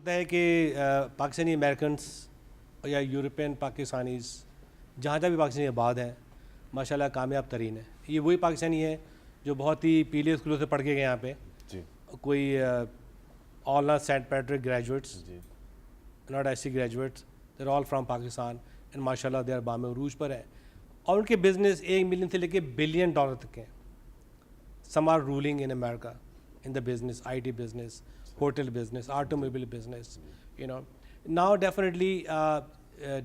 پتہ ہے کہ پاکستانی امریکنس یا یورپین پاکستانیز جہاں جہاں بھی پاکستانی آباد ہیں ماشاء اللہ کامیاب ترین ہے. یہ وہی پاکستانی ہیں جو بہت ہی پیلے اسکولوں سے پڑھ کے گئے یہاں پہ, کوئی all Saint Patrick graduates, not S C graduates, they're all from Pakistan and ماشاء اللہ دے آر بام عروج پر ہیں, اور ان کے بزنس 1 ملین سے لے کے $1 بلین تک ہیں. Some are ruling in America in the business, IT business, hotel business, automobile business, you know. Now definitely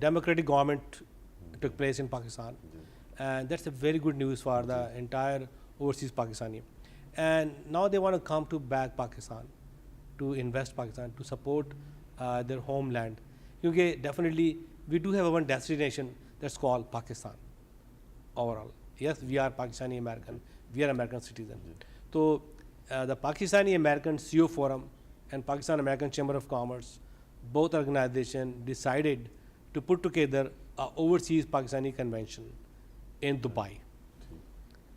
democratic government took place in Pakistan, and that's a very good news for the entire overseas Pakistani. And now they want to come to back Pakistan, to invest Pakistan, to support their homeland. Because definitely we do have one destination that's called Pakistan overall. Yes, we are Pakistani American, we are American citizens. So the Pakistani American CEO Forum and Pakistan American Chamber of Commerce, both organizations decided to put together an overseas Pakistani convention in Dubai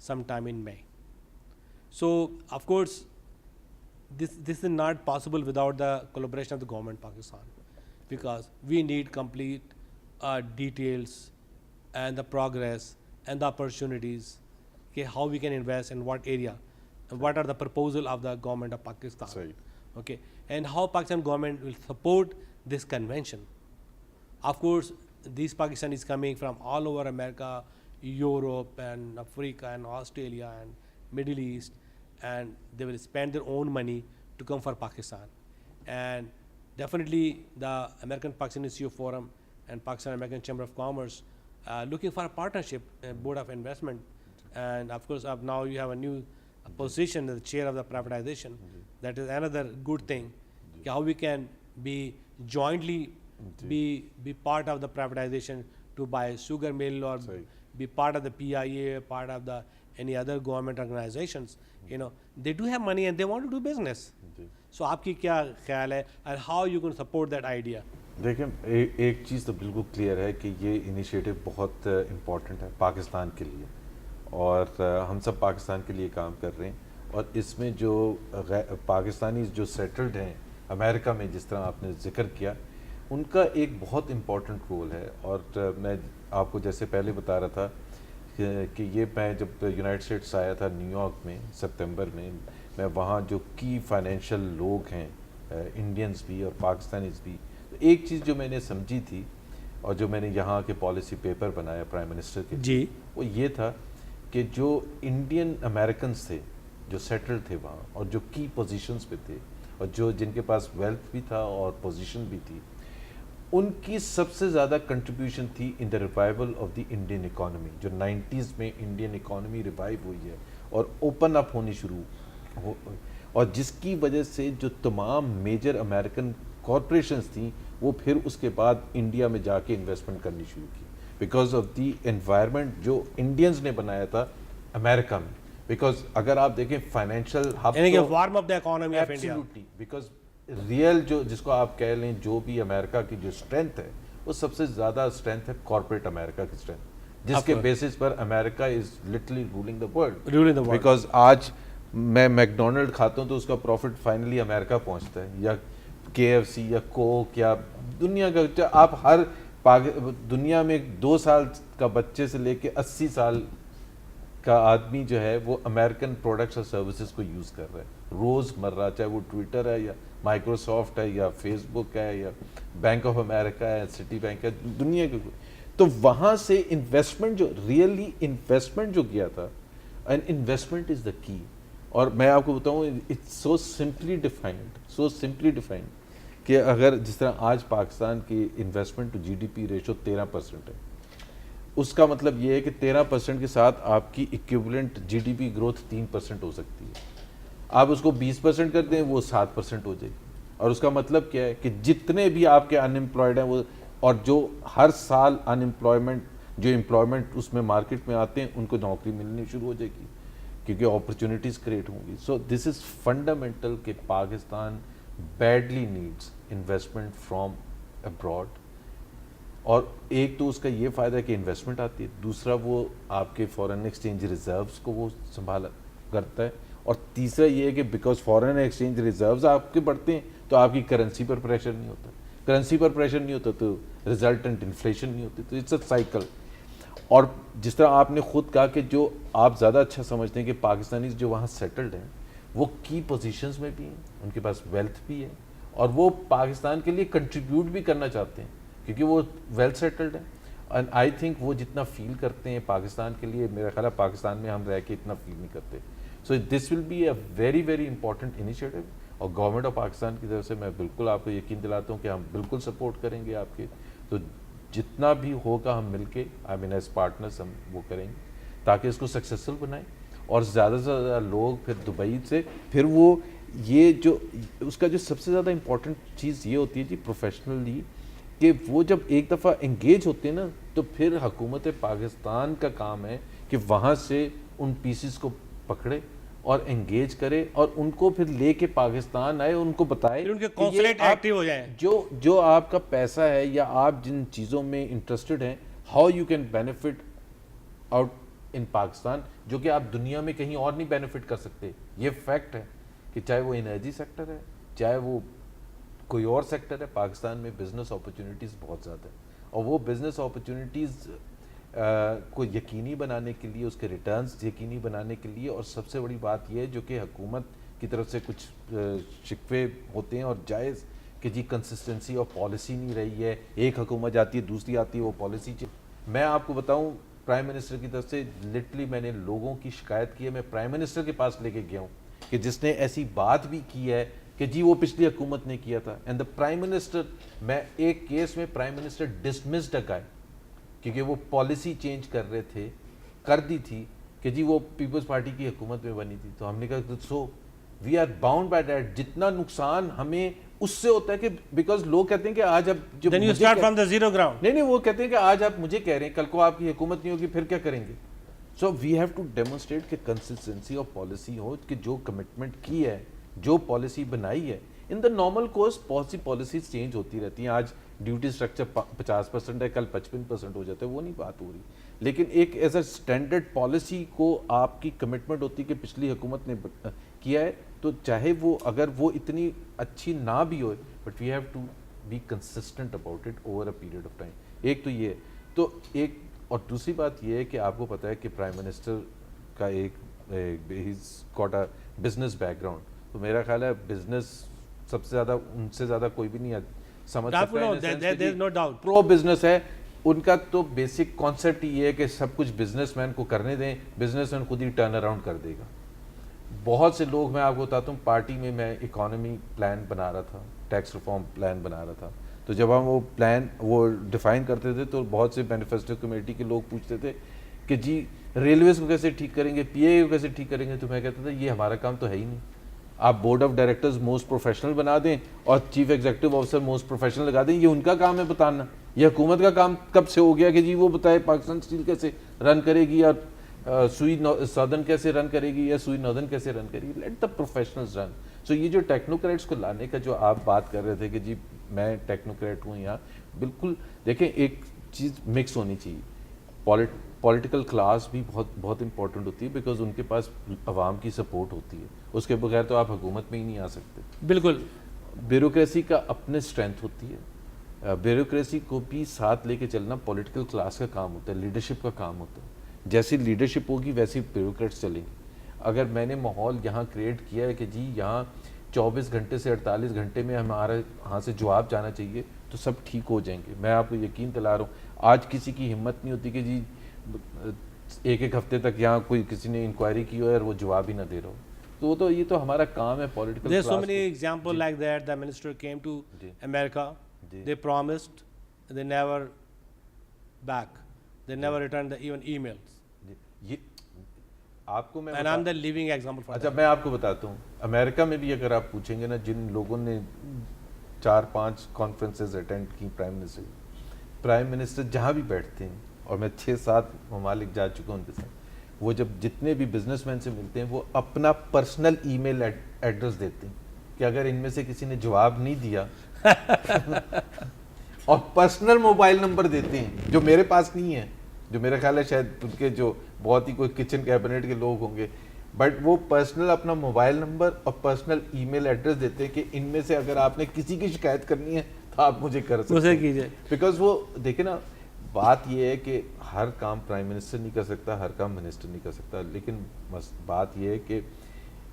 sometime in May. So of course this is not possible without the collaboration of the government of Pakistan, because we need complete details and the progress and the opportunities, okay, how we can invest in what area, what are the proposal of the government of Pakistan, okay, and how Pakistan government will support this convention. Of course these Pakistanis coming from all over America, Europe and Africa and Australia and Middle East, and they will spend their own money to come for Pakistan. And definitely the American Pakistani CEO Forum and Pakistan American Chamber of Commerce looking for a partnership, board of investment, and of course now you have a new position, the chair of the privatization. That is another good thing, how we can be jointly be part of the privatization to buy sugar mill or be part of the PIA, part of the any other government organizations. You know, they do have money and they want to do business. So آپ کی کیا خیال ہے, and how you going to support that idea? دیکھیں ایک چیز تو بالکل کلیئر ہے کہ یہ انیشیٹو بہت امپورٹنٹ ہے پاکستان کے لیے, اور ہم سب پاکستان کے لیے کام کر رہے ہیں. اور اس میں جو پاکستانی جو سیٹلڈ ہیں امریکہ میں, جس طرح آپ نے ذکر کیا, ان کا ایک بہت امپورٹنٹ رول ہے. اور میں آپ کو جیسے پہلے بتا رہا تھا کہ یہ میں جب یونائٹڈ اسٹیٹس آیا تھا نیو یارک میں سپتمبر میں وہاں جو کی فائنینشیل لوگ ہیں انڈینز بھی اور پاکستانیز بھی, ایک چیز جو میں نے سمجھی تھی اور جو میں نے یہاں کے پالیسی پیپر بنایا پرائم منسٹر کے, وہ یہ تھا کہ جو انڈین امریکنز تھے جو سیٹلڈ تھے وہاں اور جو کی پوزیشنز پہ تھے اور جو جن کے پاس ویلتھ بھی تھا اور پوزیشن بھی تھی, ان کی سب سے زیادہ کنٹریبیوشن تھی in the revival of the Indian economy. جو 90s میں انڈین اکانومی ریوائیو ہوئی ہے اور اوپن اپ ہونی شروع ہو, اور جس کی وجہ سے جو تمام میجر امریکن کارپوریشنز تھیں وہ پھر اس کے بعد انڈیا میں جا کے انویسٹمنٹ کرنی شروع کی, بیکاز آف دی انوائرمنٹ جو انڈینز نے بنایا تھا امریکہ میں. بیکاز اگر آپ دیکھیں financial hub warm up the economy of India, because real جو جس کو آپ کہہ لیں جو بھی امریکہ کی جو اسٹرینتھ ہے وہ سب سے زیادہ اسٹرینتھ ہے کارپوریٹ امریکہ کی اسٹرینتھ, جس کے بیسس پر America is literally ruling the world. Because آج میں میکڈونلڈ کھاتا ہوں تو اس کا پروفٹ فائنلی امریکہ پہنچتا ہے, یا KFC یا کوک, یا دنیا کا آپ ہر دنیا میں 2 سال کا بچے سے لے کے 80 سال کا آدمی جو ہے وہ امریکن پروڈکٹس اور سروسز کو یوز کر رہا ہے روز مرہ, چاہے وہ ٹویٹر ہے یا مائکروسافٹ ہے یا فیس بک ہے یا بینک آف امریکہ ہے, سٹی بینک ہے, دنیا کے. تو وہاں سے انویسٹمنٹ جو ریئلی انویسٹمنٹ جو کیا تھا, اینڈ انویسٹمنٹ از دا کی. اور میں آپ کو بتاؤں اٹس سو سمپلی ڈیفائنڈ کہ اگر جس طرح آج پاکستان کی انویسٹمنٹ ٹو GDP ریشو 13% ہے, اس کا مطلب یہ ہے کہ 13% کے ساتھ آپ کی ایکویولنٹ GDP گروتھ 3% ہو سکتی ہے. آپ اس کو 20% کر دیں وہ 7% ہو جائے گی. اور اس کا مطلب کیا ہے کہ جتنے بھی آپ کے ان امپلائڈ ہیں وہ, اور جو ہر سال ان امپلائمنٹ جو امپلائمنٹ اس میں مارکیٹ میں آتے ہیں ان کو نوکری ملنی شروع ہو جائے گی, کیونکہ اپرچونیٹیز کریٹ ہوں گی. سو دس از فنڈامنٹل کہ Pakistan badly needs investment from abroad. اور ایک تو اس کا یہ فائدہ ہے کہ انویسٹمنٹ آتی ہے, دوسرا وہ آپ کے فارن ایکسچینج ریزروز کو وہ سنبھالا کرتا ہے, اور تیسرا یہ ہے کہ بیکاز فارن ایکسچینج ریزروز آپ کے بڑھتے ہیں تو آپ کی کرنسی پر پریشر نہیں ہوتا, کرنسی پر پریشر نہیں ہوتا تو ریزلٹنٹ انفلیشن نہیں ہوتی. تو اٹس اے سائیکل. اور جس طرح آپ نے خود کہا کہ جو آپ زیادہ اچھا سمجھتے ہیں کہ پاکستانی جو وہاں سیٹلڈ ہیں وہ کی پوزیشنز میں بھی ہیں, ان کے پاس ویلتھ بھی ہے, اور وہ پاکستان کے لیے کنٹریبیوٹ بھی کرنا چاہتے ہیں کیونکہ وہ ویل سیٹلڈ ہیں. اینڈ آئی تھنک وہ جتنا فیل کرتے ہیں پاکستان کے لیے, میرا خیال ہے پاکستان میں ہم رہ کے اتنا فیل نہیں کرتے. So this will be a very very important initiative, اور گورنمنٹ آف پاکستان کی طرف سے میں بالکل آپ کو یقین دلاتا ہوں کہ ہم بالکل سپورٹ کریں گے آپ کے. تو جتنا بھی ہوگا ہم مل کے آئی مین ایز پارٹنرز ہم وہ کریں گے تاکہ اس کو سکسیسفل بنائیں, اور زیادہ سے زیادہ لوگ پھر دبئی سے پھر وہ یہ جو اس کا جو سب سے زیادہ امپورٹنٹ چیز یہ ہوتی ہے جی پروفیشنلی, کہ وہ جب ایک دفعہ انگیج ہوتے ہیں نا تو پھر حکومت پاکستان کا کام ہے کہ وہاں سے ان پیسز کو پکڑے اور انگیج کرے اور ان کو پھر لے کے پاکستان آئے, ان کو بتائے ان کے کنسولیٹ ایکٹیو ہو جائیں, جو آپ کا پیسہ ہے یا آپ جن چیزوں میں انٹرسٹڈ ہیں, how you can benefit out in Pakistan, جو کہ آپ دنیا میں کہیں اور نہیں بینیفٹ کر سکتے. یہ فیکٹ ہے کہ چاہے وہ انرجی سیکٹر ہے چاہے وہ کوئی اور سیکٹر ہے, پاکستان میں بزنس اپرچونیٹیز بہت زیادہ ہیں, اور وہ بزنس اپرچونیٹیز کو یقینی بنانے کے لیے, اس کے ریٹرنز یقینی بنانے کے لیے, اور سب سے بڑی بات یہ ہے جو کہ حکومت کی طرف سے کچھ شکوے ہوتے ہیں اور جائز کہ جی کنسسٹنسی آف پالیسی نہیں رہی ہے, ایک حکومت جاتی ہے دوسری آتی ہے وہ پالیسی. میں آپ کو بتاؤں پرائم منسٹر کی طرف سے لٹرلی میں نے لوگوں کی شکایت کی ہے, میں پرائم منسٹر کے پاس لے کے گیا ہوں کہ جس نے ایسی بات بھی کی ہے کہ جی وہ پچھلی حکومت نے کیا تھا, اینڈ دا پرائم منسٹر, میں ایک کیس میں پرائم منسٹر ڈسمسڈ اے گائے کیونکہ وہ پالیسی چینج کر رہے تھے, کر دی تھی کہ جی وہ پیپلز پارٹی کی حکومت میں بنی تھی. تو ہم نے کہا so we are bound by that, جتنا نقصان ہمیں اس سے ہوتا ہے کہ بیکاز لوگ کہتے ہیں کہ آج اب جب then you start from the zero ground. نہیں وہ کہتے ہیں کہ آج آپ مجھے کہہ رہے ہیں کل کو آپ کی حکومت نہیں ہوگی پھر کیا کریں گے. سو وی ہیو ٹو ڈیمونسٹریٹ کہ کنسسٹنسی آف پالیسی ہو, کہ جو کمٹمنٹ کی ہے, جو پالیسی بنائی ہے, ان دا نارمل کورس بہت سی پالیسیز چینج ہوتی رہتی ہیں. آج ڈیوٹی اسٹرکچر 50% ہے, کل 55% ہو جاتا ہے, وہ نہیں بات ہو رہی, لیکن ایک ایز اے اسٹینڈرڈ پالیسی کو آپ کی کمٹمنٹ ہوتی ہے کہ پچھلی حکومت نے کیا ہے, تو چاہے وہ اگر وہ اتنی اچھی نہ بھی ہوئے but we have to be consistent about it over a period of time. ایک تو یہ ہے, تو ایک اور دوسری بات یہ ہے کہ آپ کو پتہ ہے کہ پرائم منسٹر کا ایک has got a business back ground, تو میرا خیال ہے بزنس سب سے زیادہ ان سے زیادہ کوئی بھی نہیں سمجھ سکتا, پرو بزنس ہے ان کا. تو بیسک کانسیپٹ یہ ہے کہ سب کچھ بزنس مین کو کرنے دیں, بزنس مین خود ہی ٹرن اراؤنڈ کر دے گا. بہت سے لوگ, میں آپ کو بتاتا ہوں, پارٹی میں اکانومی پلان بنا رہا تھا, ٹیکس ریفارم پلان بنا رہا تھا, تو جب ہم وہ پلان وہ ڈیفائن کرتے تھے تو بہت سے مینیفیسٹو کمیٹی کے لوگ پوچھتے تھے کہ جی ریلویز کو کیسے ٹھیک کریں گے, پی اے کو کیسے ٹھیک کریں گے. تو میں کہتا تھا یہ ہمارا کام تو ہے ہی نہیں, آپ board of directors most professional بنا دیں اور chief executive officer most professional لگا دیں, یہ ان کا کام ہے بتانا. یہ حکومت کا کام کب سے ہو گیا کہ جی وہ بتائے پاکستان اسٹیل کیسے رن کرے گی, یا سوئی سادرن کیسے رن کرے گی, یا سوئی ناردرن کیسے رن کرے گی. لیٹ دا پروفیشنلز رن. سو یہ جو ٹیکنوکریٹس کو لانے کا جو آپ بات کر رہے تھے کہ جی میں ٹیکنوکریٹ ہوں یہاں, بالکل دیکھیں ایک چیز مکس ہونی چاہیے. پولیٹیکل کلاس بھی بہت امپورٹنٹ ہوتی ہے بیکاز ان کے پاس عوام کی سپورٹ ہوتی ہے, اس کے بغیر تو آپ حکومت میں ہی نہیں آ سکتے. بالکل. بیوروکریسی کا اپنے اسٹرینتھ ہوتی ہے, بیوروکریسی کو بھی ساتھ لے کے چلنا پولیٹیکل کلاس کا کام ہوتا ہے, لیڈرشپ کا کام ہوتا ہے. جیسی لیڈرشپ ہوگی ویسی بیوروکریٹس چلیں گے. اگر میں نے ماحول یہاں کریٹ کیا ہے کہ جی یہاں 24 گھنٹے سے 48 گھنٹے میں ہمارے یہاں سے جواب جانا چاہیے, تو سب ٹھیک ہو جائیں گے. میں آپ کو یقین دلا رہا ہوں, آج کسی کی ہمت نہیں ہوتی کہ جی ایک ہفتے تک یہاں کوئی کسی نے انکوائری کی ہو اور وہ جواب ہی نہ دے رہا ہو. تو وہ تو یہ تو ہمارا کام ہے political. There's so many examples like that. The minister came to America. They promised. They never back. They never returned even emails. یہ آپ کو میں And I'm the living example for that. اچھا میں آپ کو بتاتا ہوں, امریکہ میں بھی اگر آپ پوچھیں گے نا, جن لوگوں نے 4-5 کانفرنسز اٹینڈ کی پرائم منسٹر جہاں بھی بیٹھتے ہیں, اور میں 6-7 ممالک جا چکا ہوں ان کے ساتھ, وہ جب جتنے بھی بزنس مین سے ملتے ہیں وہ اپنا پرسنل ای میل ایڈریس دیتے ہیں کہ اگر ان میں سے کسی نے جواب نہیں دیا اور پرسنل موبائل نمبر دیتے ہیں جو میرے پاس نہیں ہے, جو میرا خیال ہے شاید ان کے جو بہت ہی کوئی کچن کیبنٹ کے لوگ ہوں گے, بٹ وہ پرسنل اپنا موبائل نمبر اور پرسنل ای میل ایڈریس دیتے ہیں کہ ان میں سے اگر آپ نے کسی کی شکایت کرنی ہے تو آپ مجھے کر سکتے ہیں کیجیے. بیکاز وہ دیکھیں نا بات یہ ہے کہ ہر کام پرائم منسٹر نہیں کر سکتا, ہر کام منسٹر نہیں کر سکتا, لیکن بات یہ ہے کہ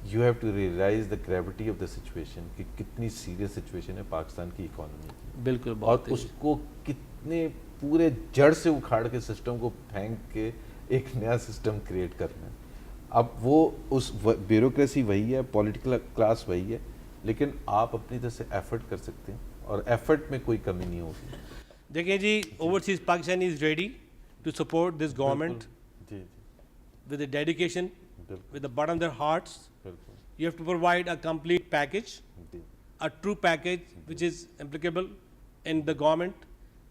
you have to realize the gravity of the situation کہ کتنی سیریس سچویشن ہے پاکستان کی اکانومی کی, بالکل, اور اس کو کتنے پورے جڑ سے اکھاڑ کے سسٹم کو پھینک کے ایک نیا سسٹم کریٹ کرنا ہے. اب وہ اس بیوروکریسی وہی ہے, پولیٹیکل کلاس وہی ہے, لیکن آپ اپنی طرف سے ایفرٹ کر سکتے ہیں اور ایفرٹ میں کوئی کمی نہیں ہوگی. دیکھیں جی, overseas Pakistan is ready to support this government جی with the dedication, with the bottom of their hearts. بالکل You have to provide a complete package, جی a true package which is applicable in the government,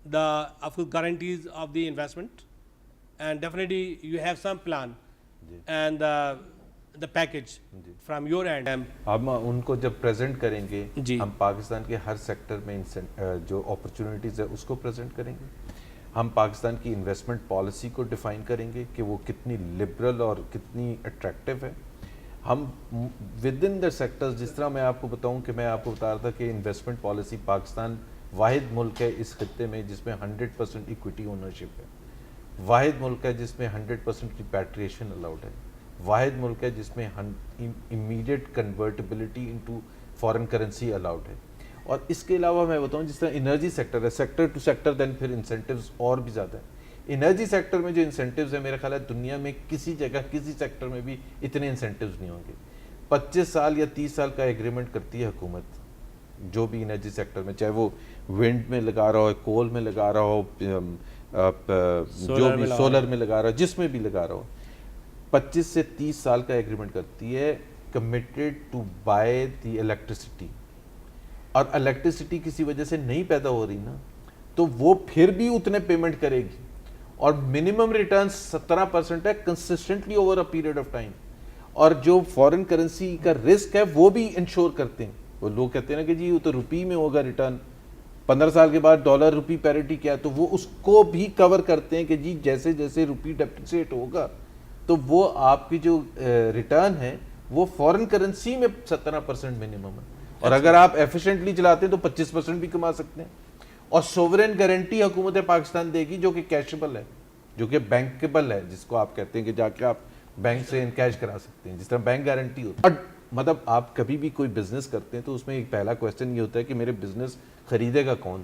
the of course guarantees of the investment, and definitely you have some plan and the package from your end. ہم ان کو جب present کریں گے, جی, ہم پاکستان کے ہر sector میں جو اپرچونیٹیز ہے اس کو پریزنٹ کریں گے. ہم پاکستان کی انویسٹمنٹ پالیسی کو ڈیفائن کریں گے کہ وہ کتنی لبرل اور کتنی اٹریکٹیو ہے. ہم ود ان دا سیکٹرز, جس طرح میں آپ کو بتاؤں کہ میں آپ کو بتا رہا تھا کہ انویسٹمنٹ پالیسی پاکستان واحد ملک ہے اس خطے میں جس میں 100% ایکویٹی اونرشپ ہے, واحد ملک ہے جس میں 100% ریپیٹریشن الاؤڈ ہے, واحد ملک ہے جس میں immediate convertibility into foreign currency allowed ہے. اور اس کے علاوہ میں بتاؤں جس طرح انرجی سیکٹر ہے, سیکٹر ٹو سیکٹر دین پھر انسینٹیوز اور بھی زیادہ ہیں. انرجی سیکٹر میں جو انسینٹیوز ہیں میرا خیال ہے دنیا میں کسی جگہ کسی سیکٹر میں بھی اتنے انسینٹیوز نہیں ہوں گے. 25 سال یا 30 سال کا ایگریمنٹ کرتی ہے حکومت جو بھی انرجی سیکٹر میں, چاہے وہ ونڈ میں لگا رہا ہو, کول میں لگا رہا ہو, جو بھی سولر میں لگا رہا ہو, جس میں بھی لگا رہا ہو, 25 سے 30 سال کا ایگریمنٹ کرتی ہے committed to buy the electricity. اور الیکٹریسٹی کسی وجہ سے نہیں پیدا ہو رہی نا تو وہ پھر بھی اتنے پیمنٹ کرے گی, اور منیمم ریٹرن 17% ہے consistently over a period of time. اور جو فارن کرنسی کا رسک ہے وہ بھی انشور کرتے ہیں. وہ لوگ کہتے ہیں نا کہ جی وہ تو روپی میں ہوگا ریٹرن, 15 سال کے بعد ڈالر روپی پیرٹی کیا, تو وہ اس کو بھی کور کرتے ہیں کہ جی جیسے جیسے روپی ڈیپریسیٹ ہوگا تو وہ آپ کی جو ریٹرن ہے وہ فارن کرنسی میں 17% منیمم ہے, اور اگر آپ ایفیشینٹلی چلاتے ہیں تو 25% بھی کما سکتے ہیں. اور سوورین گارنٹی حکومت پاکستان دے گی جو کہ کیشبل ہے, جو کہ بینکیبل ہے, جس کو آپ کہتے ہیں کہ جا کے آپ بینک سے انکیش کرا سکتے ہیں, جس طرح بینک گارنٹی ہوتی ہے. مطلب آپ کبھی بھی کوئی بزنس کرتے ہیں تو اس میں ایک پہلا کویسچن یہ ہوتا ہے کہ میرے بزنس خریدے گا کون,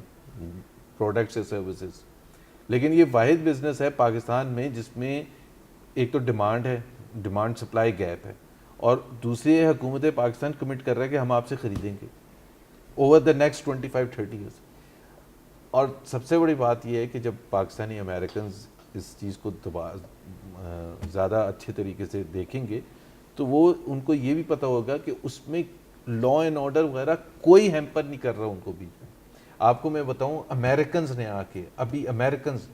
پروڈکٹس یا سروسز. لیکن یہ واحد بزنس ہے پاکستان میں جس میں ایک تو ڈیمانڈ ہے, ڈیمانڈ سپلائی گیپ ہے, اور دوسری حکومت پاکستان کمٹ کر رہا ہے کہ ہم آپ سے خریدیں گے اوور دا نیکسٹ 25-30 ایئرس. اور سب سے بڑی بات یہ ہے کہ جب پاکستانی امریکنز اس چیز کو زیادہ اچھے طریقے سے دیکھیں گے تو وہ ان کو یہ بھی پتہ ہوگا کہ اس میں لا اینڈ آرڈر وغیرہ کوئی ہیمپر نہیں کر رہا ان کو بھی. آپ کو میں بتاؤں امریکنز نے آ کے ابھی امریکنز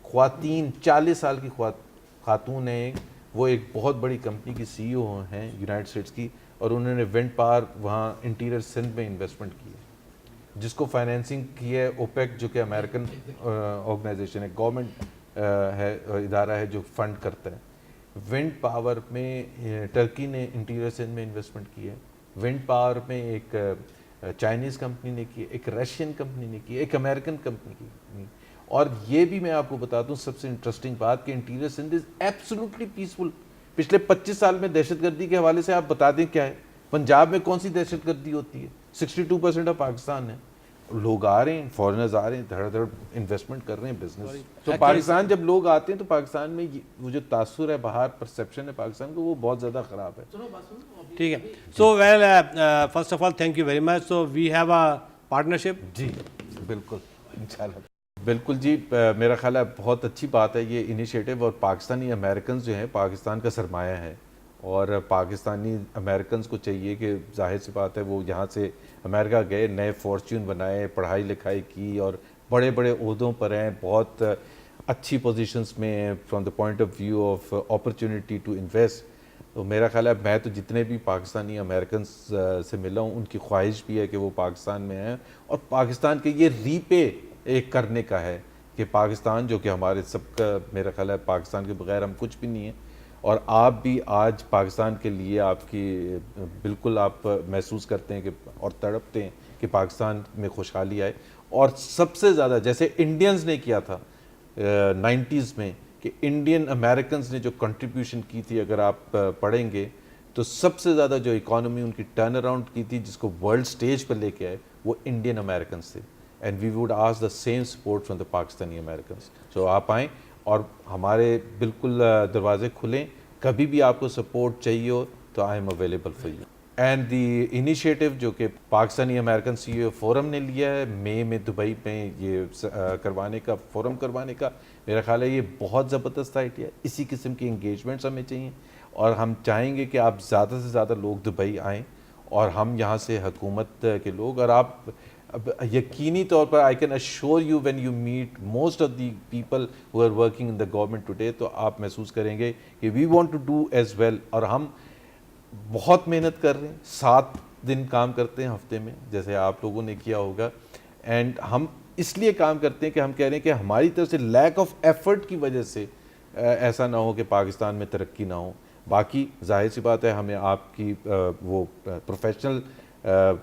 خواتین 40 سال کی خاتون ہیں, وہ ایک بہت بڑی کمپنی کی سی ای او ہیں یونائٹڈ اسٹیٹس کی, اور انہوں نے ونڈ پاور وہاں انٹیریئر سندھ میں انویسٹمنٹ کی ہے جس کو فائنینسنگ کی ہے اوپیک جو کہ امریکن آرگنائزیشن ہے, گورنمنٹ ہے, ادارہ ہے جو فنڈ کرتا ہے. ونڈ پاور میں ٹرکی نے انٹیریئر سندھ میں انویسٹمنٹ کی ہے, ونڈ پاور میں ایک چائنیز کمپنی نے کی, ایک رشین کمپنی نے کی, ایک امریکن کمپنی کی. اور یہ بھی میں آپ کو بتا دوں سب سے انٹرسٹنگ بات کہ interior Sindh is absolutely peaceful. پچھلے 25 سال میں دہشت گردی کے حوالے سے آپ بتا دیں کیا ہے, پنجاب میں کون سی دہشت گردی ہوتی ہے, 62% آف پاکستان ہے. لوگ آ رہے ہیں, فارنرز آ رہے ہیں, دھڑ دھڑ انویسٹمنٹ کر رہے ہیں بزنس. تو پاکستان جب لوگ آتے ہیں تو پاکستان میں وہ جو تاثر ہے باہر پرسیپشن ہے پاکستان کو وہ بہت زیادہ خراب ہے. ٹھیک ہے. So well first of all thank you very much. So we have a partnership. جی بالکل انشاءاللہ. بالکل جی, میرا خیال ہے بہت اچھی بات ہے یہ انیشیٹو, اور پاکستانی امریکنز جو ہیں پاکستان کا سرمایہ ہے, اور پاکستانی امریکنز کو چاہیے کہ ظاہر سی بات ہے وہ یہاں سے امریکہ گئے, نئے فارچون بنائے, پڑھائی لکھائی کی, اور بڑے بڑے عہدوں پر ہیں, بہت اچھی پوزیشنز میں ہیں from the point of view of opportunity to invest. تو میرا خیال ہے میں تو جتنے بھی پاکستانی امریکنز سے ملا ہوں ان کی خواہش بھی ہے کہ وہ پاکستان میں ہیں, اور پاکستان کے یہ ری پے ایک کرنے کا ہے کہ پاکستان جو کہ ہمارے سب کا میرا خیال ہے پاکستان کے بغیر ہم کچھ بھی نہیں ہیں, اور آپ بھی آج پاکستان کے لیے آپ کی بالکل آپ محسوس کرتے ہیں کہ اور تڑپتے ہیں کہ پاکستان میں خوشحالی آئے. اور سب سے زیادہ جیسے انڈینز نے کیا تھا 90s میں, کہ انڈین امریکنز نے جو کنٹریبیوشن کی تھی, اگر آپ پڑھیں گے تو سب سے زیادہ جو اکانومی ان کی ٹرن اراؤنڈ کی تھی, جس کو ورلڈ سٹیج پر لے کے آئے, وہ انڈین امریکنز تھے. And we would ask the same support from the Pakistani Americans. So آپ آئیں اور ہمارے بالکل دروازے کھلیں, کبھی بھی آپ کو سپورٹ چاہیے ہو تو I am available for you. And the initiative جو کہ پاکستانی امریکن سی او فورم نے لیا ہے مئی میں دبئی میں یہ کروانے کا, فورم کروانے کا, میرا خیال ہے یہ بہت زبردست آئیڈیا ہے. اسی قسم کی انگیجمنٹس ہمیں چاہیے, اور ہم چاہیں گے کہ آپ زیادہ سے زیادہ لوگ دبئی آئیں, اور ہم یہاں سے حکومت کے لوگ, اور آپ یقینی طور پر I can assure you when you meet most of the people who are working in the government today, تو آپ محسوس کریں گے کہ we want to do as well. اور ہم بہت محنت کر رہے ہیں, 7 دن کام کرتے ہیں ہفتے میں, جیسے آپ لوگوں نے کیا ہوگا. اینڈ ہم اس لیے کام کرتے ہیں کہ ہم کہہ رہے ہیں کہ ہماری طرف سے لیک آف ایفرٹ کی وجہ سے ایسا نہ ہو کہ پاکستان میں ترقی نہ ہو. باقی ظاہر سی بات ہے ہمیں آپ کی وہ پروفیشنل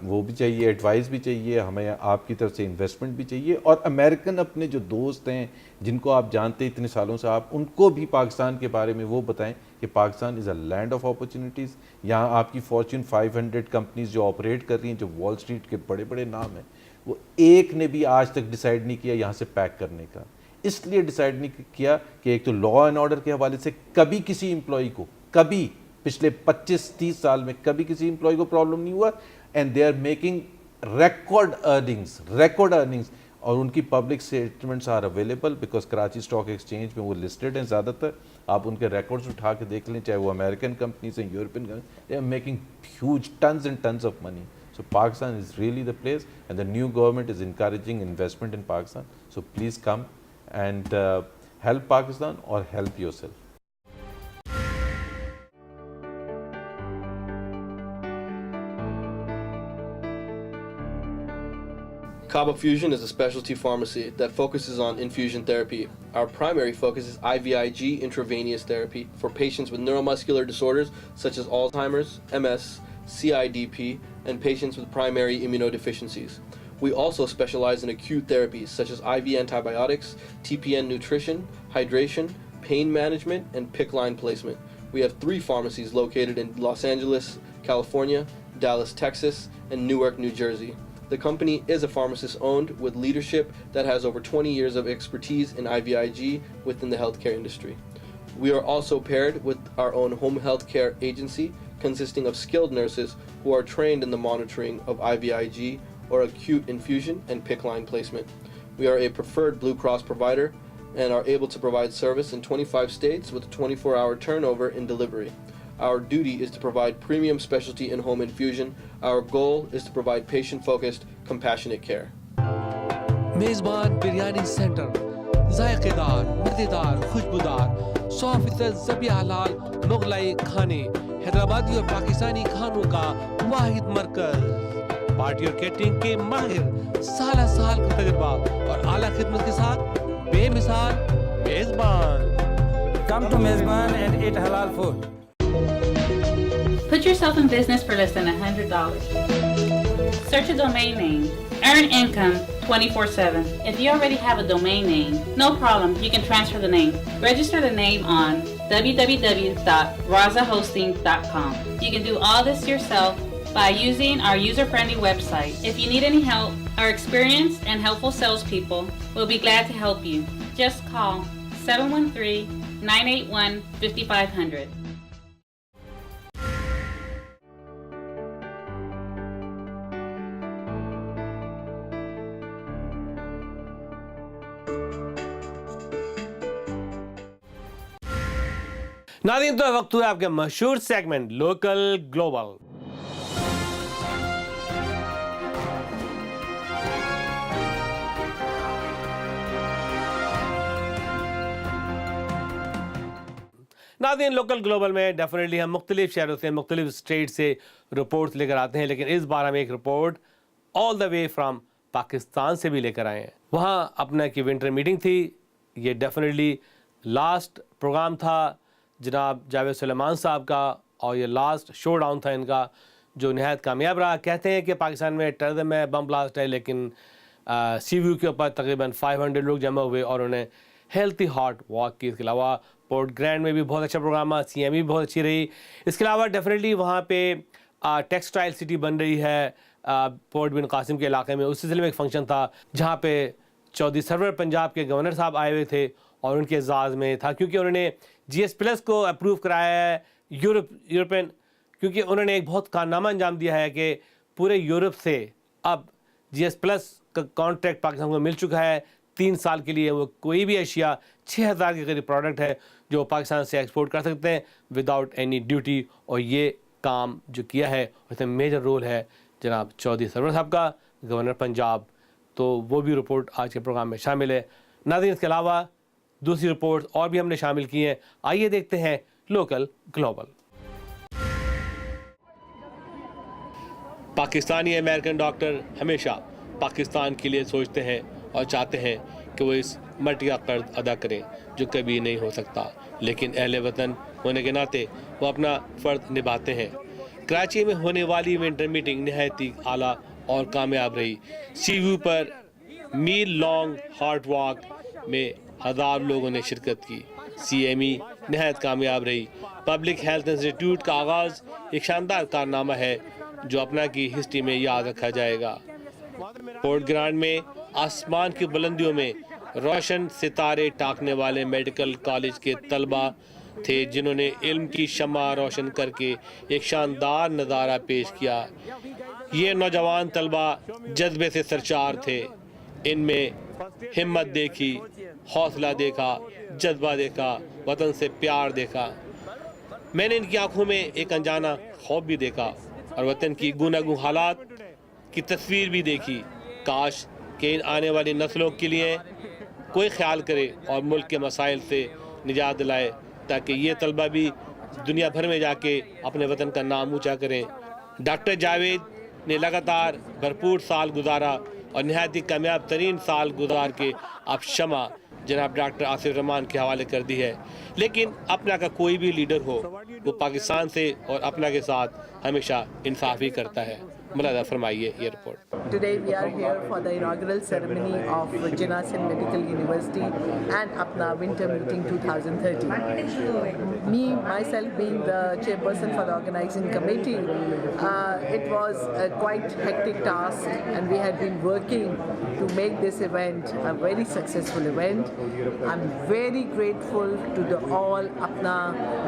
وہ بھی چاہیے, ایڈوائز بھی چاہیے, ہمیں آپ کی طرف سے انویسٹمنٹ بھی چاہیے. اور امریکن اپنے جو دوست ہیں جن کو آپ جانتے اتنے سالوں سے, آپ ان کو بھی پاکستان کے بارے میں وہ بتائیں کہ پاکستان از اے لینڈ آف اپرچونیٹیز. یہاں آپ کی فارچون 500 کمپنیز جو آپریٹ کر رہی ہیں, جو وال اسٹریٹ کے بڑے بڑے نام ہیں, وہ ایک نے بھی آج تک ڈیسائیڈ نہیں کیا یہاں سے پیک کرنے کا. اس لیے ڈیسائیڈ نہیں کیا کہ ایک تو لا اینڈ آرڈر کے حوالے سے کبھی کسی امپلائی کو, کبھی پچھلے 25-30 سال میں کبھی کسی امپلائی کو پرابلم نہیں ہوا. And they are making record earnings, اور ان کی public statements are available because Karachi stock exchange میں وہ لسٹڈ ہیں زیادہ تر. آپ ان کے ریکارڈز اٹھا کے دیکھ لیں, چاہے وہ امریکن کمپنیز ہیں, European companies, they are making huge tons and tons of money. So Pakistan is really the place, and the new government is encouraging investment in Pakistan. So please come and help Pakistan or help yourself. Kaba Fusion is a specialty pharmacy that focuses on infusion therapy. Our primary focus is IVIG intravenous therapy for patients with neuromuscular disorders such as Alzheimer's, MS, CIDP, and patients with primary immunodeficiencies. We also specialize in acute therapies such as IV antibiotics, TPN nutrition, hydration, pain management, and PICC line placement. We have 3 pharmacies located in Los Angeles, California, Dallas, Texas, and Newark, New Jersey. The company is a pharmacist owned with leadership that has over 20 years of expertise in IVIG within the healthcare industry. We are also paired with our own home healthcare agency consisting of skilled nurses who are trained in the monitoring of IVIG or acute infusion and PICC line placement. We are a preferred Blue Cross provider and are able to provide service in 25 states with a 24-hour turnover in delivery. Our duty is to provide premium specialty in home infusion. Our goal is to provide patient-focused, compassionate care. میزبان biryani centre, ذائقے دار, مزیدار, خوشبودار, 100% ذبح حلال مغلائی کھانے, حیدرآبادی اور پاکستانی کھانوں کا واحد مرکز. پارٹی اور کیٹرنگ کے ماہر, سالہ سال کا تجربہ اور اعلیٰ خدمت کے ساتھ بے مثال میزبان. Come to Mezban and eat halal food. Put yourself in business for less than $100. Search a domain name. Earn income 24/7. If you already have a domain name, no problem, you can transfer the name. Register the name on www.razahosting.com. You can do all this yourself by using our user-friendly website. If you need any help, our experienced and helpful salespeople will be glad to help you. Just call 713-981-5500. ناظرین, تو وقت ہوا آپ کے مشہور segment local global. ناظرین, local global میں definitely ہم مختلف شہروں سے, مختلف اسٹیٹ سے رپورٹس لے کر آتے ہیں, لیکن اس بار ہم ایک report all the way from Pakistan سے بھی لے کر آئے ہیں. وہاں اپنا کی ونٹر میٹنگ تھی. یہ ڈیفینیٹلی لاسٹ پروگرام تھا جناب جاوید سلیمان صاحب کا، اور یہ لاسٹ شو ڈاؤن تھا ان کا جو نہایت کامیاب رہا. کہتے ہیں کہ پاکستان میں ٹیررزم ہے، بم بلاسٹ ہے، لیکن سی ویو کے اوپر تقریباً 500 لوگ جمع ہوئے اور انہیں ہیلتھی ہارٹ واک کی. اس کے علاوہ پورٹ گرینڈ میں بھی بہت اچھا پروگرام ہے، سی ایم ای بھی بہت اچھی رہی. اس کے علاوہ ڈیفینیٹلی وہاں پہ ٹیکسٹائل سٹی بن رہی ہے پورٹ بن قاسم کے علاقے میں. اس سلسلے میں ایک فنکشن تھا جہاں پہ چودھری سرور پنجاب کے گورنر صاحب آئے ہوئے تھے اور ان کے اعزاز میں تھا کیونکہ انہوں نے جی ایس پلس کو اپروو کرایا ہے یورپین، کیونکہ انہوں نے ایک بہت کارنامہ انجام دیا ہے کہ پورے یورپ سے اب جی ایس پلس کا کانٹریکٹ پاکستان کو مل چکا ہے 3 سال کے لیے. وہ کوئی بھی اشیاء 6000 کے قریب پروڈکٹ ہے جو پاکستان سے ایکسپورٹ کر سکتے ہیں وداؤٹ اینی ڈیوٹی. اور یہ کام جو کیا ہے اس میں میجر رول ہے جناب چودھری سرور صاحب کا، گورنر پنجاب. تو وہ بھی رپورٹ آج کے پروگرام میں شامل ہے. ناظرین، اس کے علاوہ دوسری رپورٹ اور بھی ہم نے شامل کی ہیں. آئیے دیکھتے ہیں local global. Pakistani American doctor ہمیشہ پاکستان کے لیے سوچتے ہیں اور چاہتے ہیں کہ وہ اس مٹی کا قرض ادا کریں جو کبھی نہیں ہو سکتا، لیکن اہل وطن ہونے کے ناطے وہ اپنا فرض نبھاتے ہیں. کراچی میں ہونے والی ونٹر میٹنگ نہایت ہی اعلیٰ اور کامیاب رہی. سی ویو پر میل لانگ ہارٹ واک میں 1000 لوگوں نے شرکت کی. سی ایم ای نہایت کامیاب رہی. پبلک ہیلتھ انسٹیٹیوٹ کا آغاز ایک شاندار کارنامہ ہے جو اپنا کی ہسٹری میں یاد رکھا جائے گا. پورٹ گرانڈ میں آسمان کی بلندیوں میں روشن ستارے ٹاکنے والے میڈیکل کالج کے طلبہ تھے جنہوں نے علم کی شمع روشن کر کے ایک شاندار نظارہ پیش کیا. یہ نوجوان طلبہ جذبے سے سرشار تھے. ان میں ہمت دیکھی، حوصلہ دیکھا، جذبہ دیکھا، وطن سے پیار دیکھا. میں نے ان کی آنکھوں میں ایک انجانا خوف بھی دیکھا اور وطن کی گوناگوں حالات کی تصویر بھی دیکھی. کاش کہ ان آنے والی نسلوں کے لیے کوئی خیال کرے اور ملک کے مسائل سے نجات دلائے تاکہ یہ طلبہ بھی دنیا بھر میں جا کے اپنے وطن کا نام اونچا کریں. ڈاکٹر جاوید نے لگاتار بھرپور سال گزارا اور نہایت ہی کامیاب ترین سال گزار کے اب شمع جناب ڈاکٹر آصف رحمان کے حوالے کر دی ہے. لیکن اپنا کا کوئی بھی لیڈر ہو وہ پاکستان سے اور اپنا کے ساتھ ہمیشہ انصاف ہی کرتا ہے. ملاحظہ فرمائیے یہ report. Today we are here for the inaugural ceremony of Jinnah Sindh Medical University and Apna Winter Meeting 2013. Me, myself being the chairperson for the organizing committee, it was a quite hectic task and we had been working to make this event a very successful event. I'm very grateful to all Apna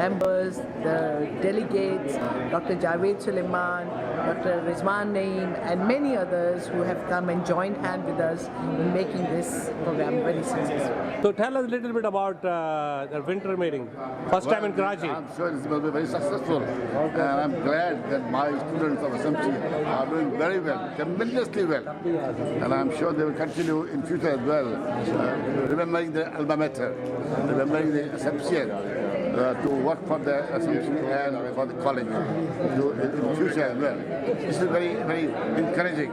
members, the delegates, Dr. Javed Suleiman, Dr. Rizwan Naeem and many others who have come and joined hand with us in making this program very successful. So tell us a little bit about the winter meeting. First time in Karachi. I'm sure this will be very successful. And I'm glad that my students of SMC are doing very well, tremendously well. And I'm sure they will continue in future as well, remembering the alma mater, remembering the SMC. To work for the SMC and for the college in the future as well. This is very, very encouraging.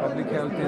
Public Health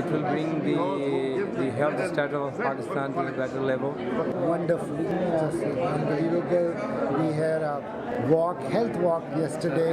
It will bring the health status of Pakistan to a better level. Wonderful, just unbelievable. We had a health walk yesterday,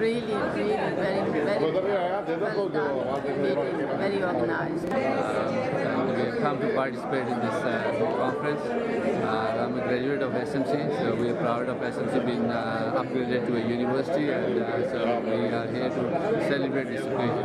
Really very well done, very organized. We have come to participate in this conference. I'm a graduate of SMC, so we are proud of SMC being upgraded to a university, and so we are here to celebrate this occasion.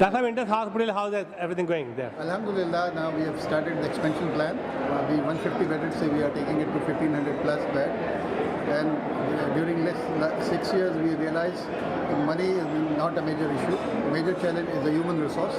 Dhaka Winters Hospital, how is everything going there? Alhamdulillah, now we have started the expansion plan. We 150 bedded, so we are taking it to 1500 plus bed. And during next 6 years, we realized money is not a major issue. The major challenge is the human resource.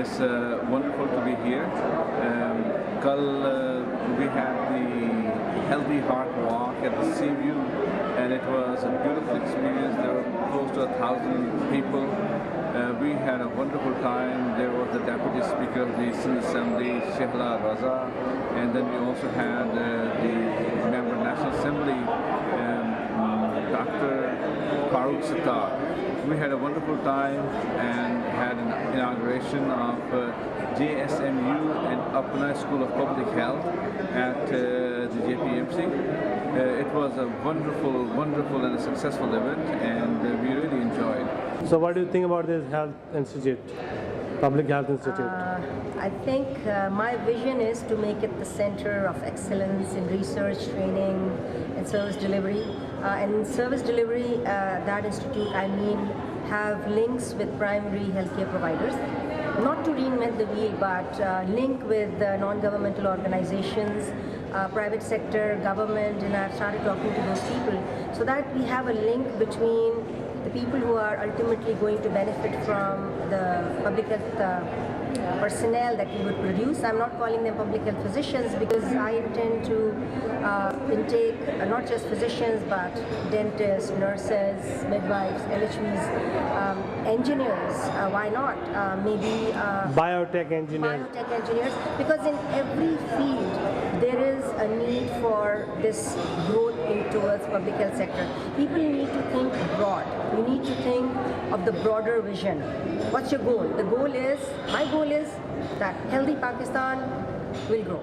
It's wonderful to be here. Kal we had the Healthy Heart Walk at the Seaview, and it was a beautiful experience. There were close to 1,000 people. We had a wonderful time. There was the Deputy Speaker of the Sindh Assembly, Shehla Raza, and then we also had the Member of National Assembly, Dr. Farooq Sattar. We had a wonderful time and had an inauguration of JSMU and Apna School of Public Health at the JPMC. It was a wonderful and a successful event, and we really enjoyed. So what do you think about this health institute, public health institute? I think my vision is to make it the center of excellence in research, training, and service delivery. And in service delivery, that institute, I mean, have links with primary healthcare providers. Not to reinvent the wheel, but link with non-governmental organizations, private sector, government, and I've started talking to those people so that we have a link between the people who are ultimately going to benefit from the public health personnel that we would produce. I'm not calling them public health physicians because I intend to intake not just physicians but dentists, nurses, midwives, LHVs, engineers, why not? Maybe Biotech engineers. Because in every field there is a need for this growth towards public health sector. People need to think broad. You need to think of the broader vision. What's your goal? My goal is that healthy Pakistan will grow.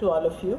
to all of you.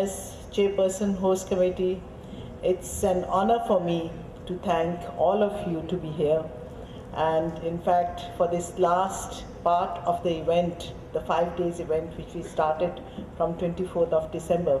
as chairperson host committee, it's an honor for me to thank all of you to be here. And in fact, for this last part of the event, the 5 days event which we started from 24th of December,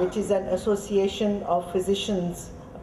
which is an association of physicians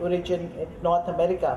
origin in North America,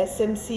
SMC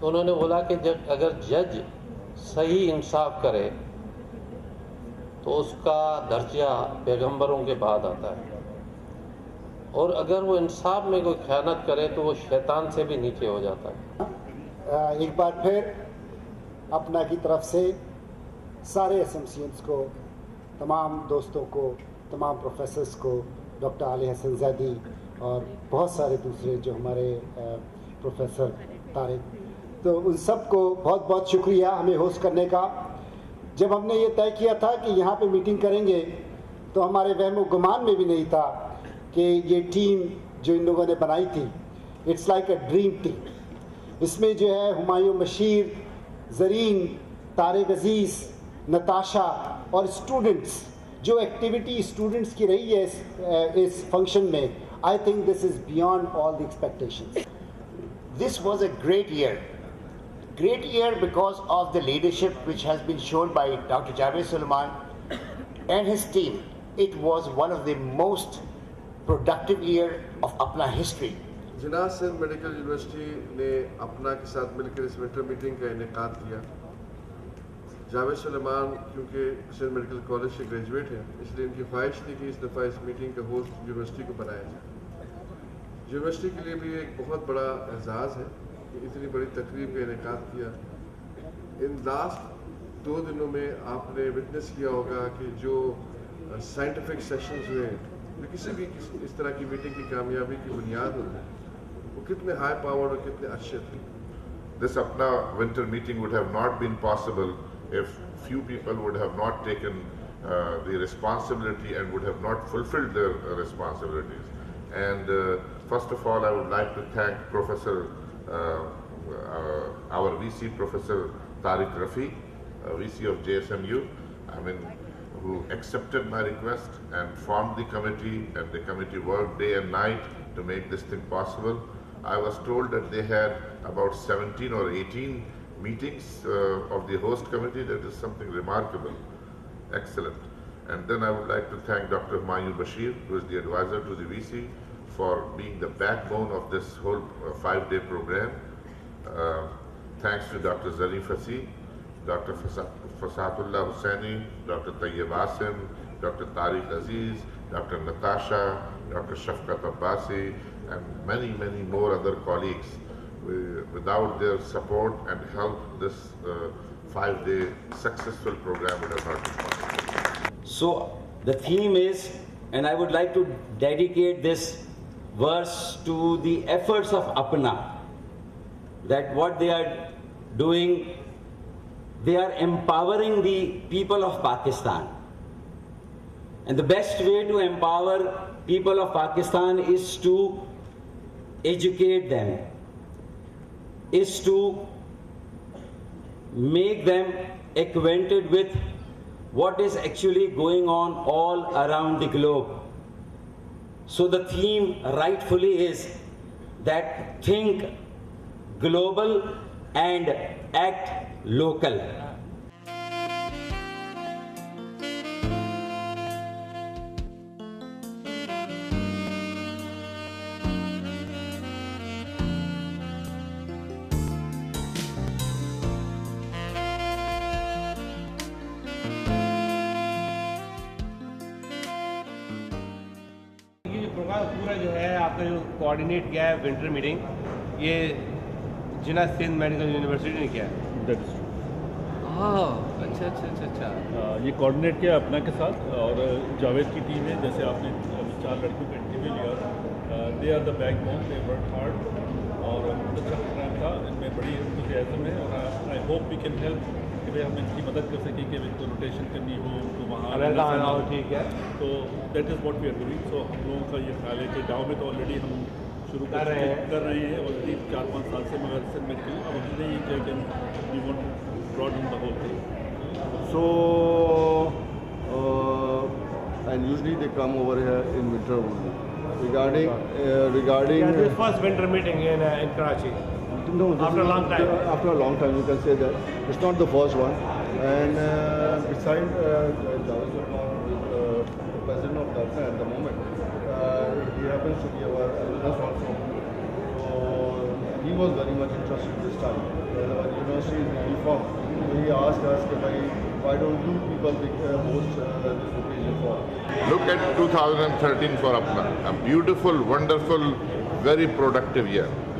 تو انہوں نے بولا کہ اگر جج صحیح انصاف کرے تو اس کا درجہ پیغمبروں کے بعد آتا ہے، اور اگر وہ انصاف میں کوئی خیانت کرے تو وہ شیطان سے بھی نیچے ہو جاتا ہے۔ ایک بار پھر اپنا کی طرف سے سارے اسمسیئنس کو، تمام دوستوں کو، تمام پروفیسرز کو، ڈاکٹر علی حسن زیدی اور بہت سارے دوسرے جو ہمارے پروفیسر طارق، تو ان سب کو بہت بہت شکریہ ہمیں ہوسٹ کرنے کا۔ جب ہم نے یہ طے کیا تھا کہ یہاں پہ میٹنگ کریں گے تو ہمارے وہم و گمان میں بھی نہیں تھا کہ یہ ٹیم جو ان لوگوں نے بنائی تھی، it's like a dream team. اس میں جو ہے ہمایوں بشیر، زرین، طارق عزیز، نتاشا اور اسٹوڈنٹس، جو ایکٹیویٹی اسٹوڈنٹس کی رہی ہے اس فنکشن میں، I think this is beyond all the expectations. This was a great year. Great year because of the leadership which has been shown by Dr. Javed Sulaiman and his team. It was one of the most productive year of Apna history. Jinnah Sindh medical university نے اپنا کے ساتھ مل کر اس winter meeting کا انعقاد کیا۔ جاوید سلیمان کیونکہ سندھ میڈیکل کالج سے گریجویٹ ہیں، اس لیے ان کی خواہش تھی کہ اس دفعہ اس میٹنگ کا ہوسٹ یونیورسٹی کو بنایا جائے۔ یونیورسٹی کے لیے بھی ایک بہت بڑا اعزاز ہے کہ اتنی بڑی تقریب کا انعقاد کیا۔ ان لاسٹ 2 دنوں میں آپ نے وٹنس کیا ہوگا کہ جو سائنٹیفک سیشنز ہوئے جو کسی بھی اس طرح کی میٹنگ کی کامیابی کی بنیاد ہوتی ہے، وہ کتنے ہائی پاور اور کتنے اچھے تھے۔ This Apna winter meeting would have not been possible if few people would have not taken the responsibility and would have not fulfilled their responsibilities. And first of all, I would like to thank Professor, our VC, Professor Tariq Rafi, VC of JSMU, who accepted my request and formed the committee, and the committee worked day and night to make this thing possible. I was told that they had about 17 or 18 meetings of the host committee. That is something remarkable, excellent. And then I would like to thank Dr. Humayun Bashir, who is the advisor to the VC, for being the backbone of this whole 5-day program. Thanks to Dr. Zareen Fasih, Dr. Fasatullah Hussaini, Dr. Tayyib Asim, Dr. Tariq Aziz, Dr. Natasha, Dr. Shafqat Abbasi, and many, many more other colleagues. Without their support and help, this 5-day successful program would have not been possible. So the theme is, and I would like to dedicate this verse to the efforts of Apna, that what they are doing, they are empowering the people of Pakistan. And the best way to empower people of Pakistan is to educate them, is to make them acquainted with what is actually going on all around the globe. So the theme rightfully is that think global and act local. پورا جو ہے آپ کا جو coordinate کیا ہے winter meeting, یہ جناح Sindh medical university نے کیا ہے۔ اچھا یہ کوآرڈینیٹ کیا اپنا کے ساتھ، اور جاوید کی ٹیم ہے، جیسے آپ نے 4 لڑکیوں کا انٹرویو لیا، they are the backbone, they work hard, اور بہت اچھا پروگرام تھا، ان میں بڑی انتھوزیازم ہے، اور I hope we can help کہ بھائی ہم ان کی مدد کر سکیں کہ ان کو روٹیشن کرنی ہو، ان کو وہاں ٹھیک ہے، تو that is what we are doing. So ہم لوگوں کا یہ خیال ہے کہ گاؤں میں تو آلریڈی ہم شروع کر رہے ہیں، اور 4-5 سال سے مگر سندھ میڈیکل، اب ہم نے یہ کیا کہ we want to broaden the whole thing. So and usually they come over here in winter only. Regarding this first winter meeting in Karachi. No, after a long time. After a long time, you can say that it's not the first one. And besides, the president of Dhaka at the moment, he happens to be our alumnus also. So he was very much interested this time. Our university is newly formed. So he asked us, why don't you people host this occasion for? Look at 2013 for Apna, a beautiful, wonderful, very productive year.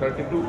32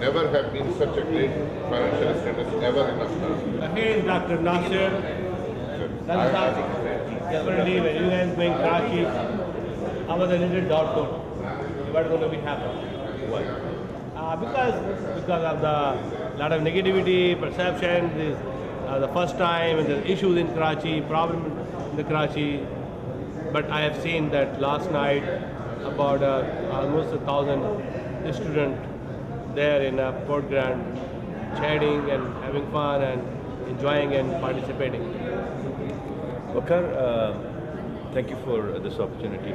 never have been such a great financial status ever in Afghanistan. Here is Dr. Nasir. Definitely, when you guys going Karachi, I was a little doubtful what's going to be happening. Why? Because of the lot of negativity, perception. This the first time, and the issues in Karachi, problem in the Karachi. But I have seen that last night about almost 1,000 students there in Port Grand, chatting and having fun and enjoying and participating. Wakar, thank you for this opportunity.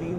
3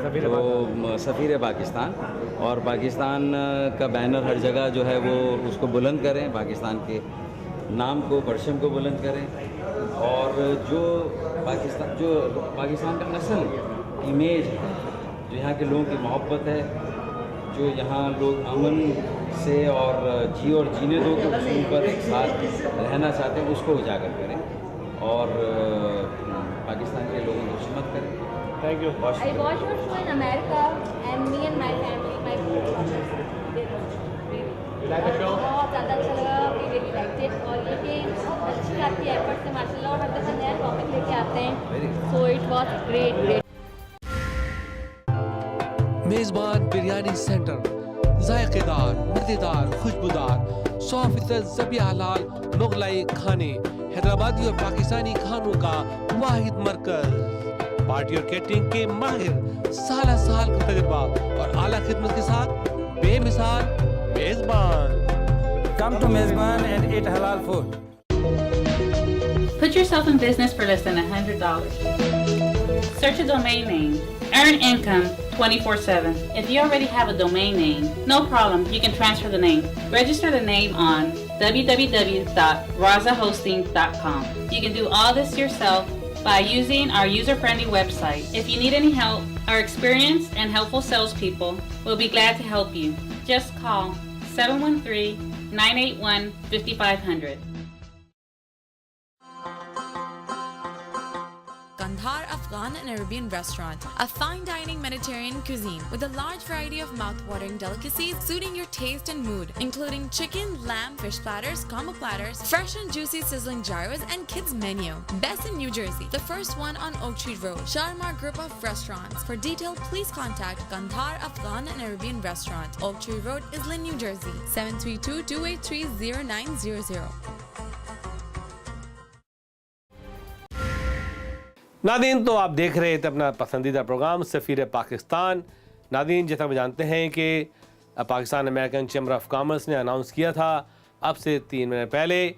تو سفیر پاکستان، اور پاکستان کا banner ہر جگہ جو ہے وہ اس کو بلند کریں، پاکستان کے نام کو، پرچم کو بلند کریں، اور جو پاکستان کا نسل امیج ہے، جو یہاں کے لوگوں کی محبت ہے، جو یہاں لوگ امن سے اور جینے دو کے اصول پر ایک ساتھ رہنا چاہتے ہیں، اس کو اجاگر کریں اور پاکستان کے لوگوں کی خدمت کریں. Thank you. I watched your show in America, and me and my family, my You like the show? بہت زیادہ اچھا لگا. We really liked it. اور یہ کہ بہت اچھی آپ کی ایفرٹس ہیں ماشاء اللہ، اور ہر دفعہ نیا ٹاپک لے کے آتے ہیں. So it was great. میزبان بریانی سینٹر، ذائقے دار، مزیدار، خوشبودار 100% ذبیحہ حلال مغلائی کھانے، حیدرآبادی اور پاکستانی کھانوں کا واحد مرکز. پارٹی اور کیٹرنگ کے ماہر، سالہ سال کا تجربہ اور اعلیٰ خدمت کے ساتھ بے مثال میزبان. Come to Mezban and eat halal food. Put yourself in business for less than $100. Search a domain name. Earn income 24/7. If you already have a domain name, no problem, you can transfer the name. Register the name on www.razahosting.com. You can do all this yourself by using our user-friendly website. If you need any help, our experienced and helpful salespeople will be glad to help you. Just call 713-981-5500. Kandahar Afghan and Arabian restaurant, a fine dining Mediterranean cuisine with a large variety of mouth-watering delicacies suiting your taste and mood, including chicken, lamb, fish platters, combo platters, fresh and juicy sizzling gyros, and kids menu. Best in New Jersey, the first one on Oak Tree Road. Sharma Group of Restaurants. For detail, please contact Kandahar Afghan and Arabian restaurant, Oak Tree Road, Islin, New Jersey, 732-283-0900. ناظرین، تو آپ دیکھ رہے تھے اپنا پسندیدہ programme سفیر پاکستان. ناظرین، جیسا کہ جانتے ہیں کہ Pakistan American chamber of commerce نے اناؤنس کیا تھا اب سے 3 مہینے پہلے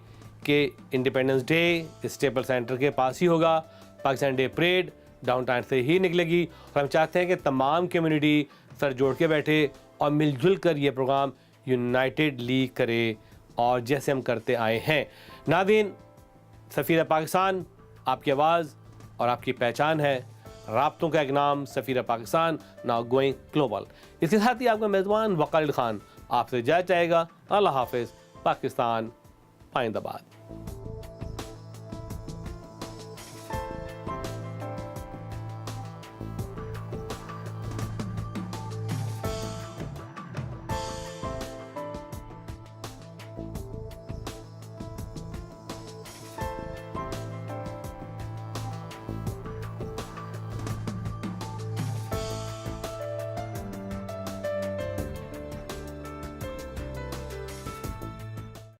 کہ انڈیپینڈنس ڈے اسٹیپل سینٹر کے پاس ہی ہوگا. Pakistan day parade down town سے ہی نکلے گی، اور ہم چاہتے ہیں کہ تمام کمیونٹی سر جوڑ کے بیٹھے اور مل جل کر یہ پروگرام یونائٹیڈلی کرے، اور جیسے ہم کرتے آئے ہیں. ناظرین، سفیر پاکستان آپ کی آواز اور آپ کی پہچان ہے. رابطوں کا ایک نام، سفیر پاکستان، ناؤ گوئنگ گلوبل. اس کے ساتھ ہی آپ کا میزبان وقار علی خان آپ سے جائے چاہے گا. اللہ حافظ. پاکستان آئند آباد.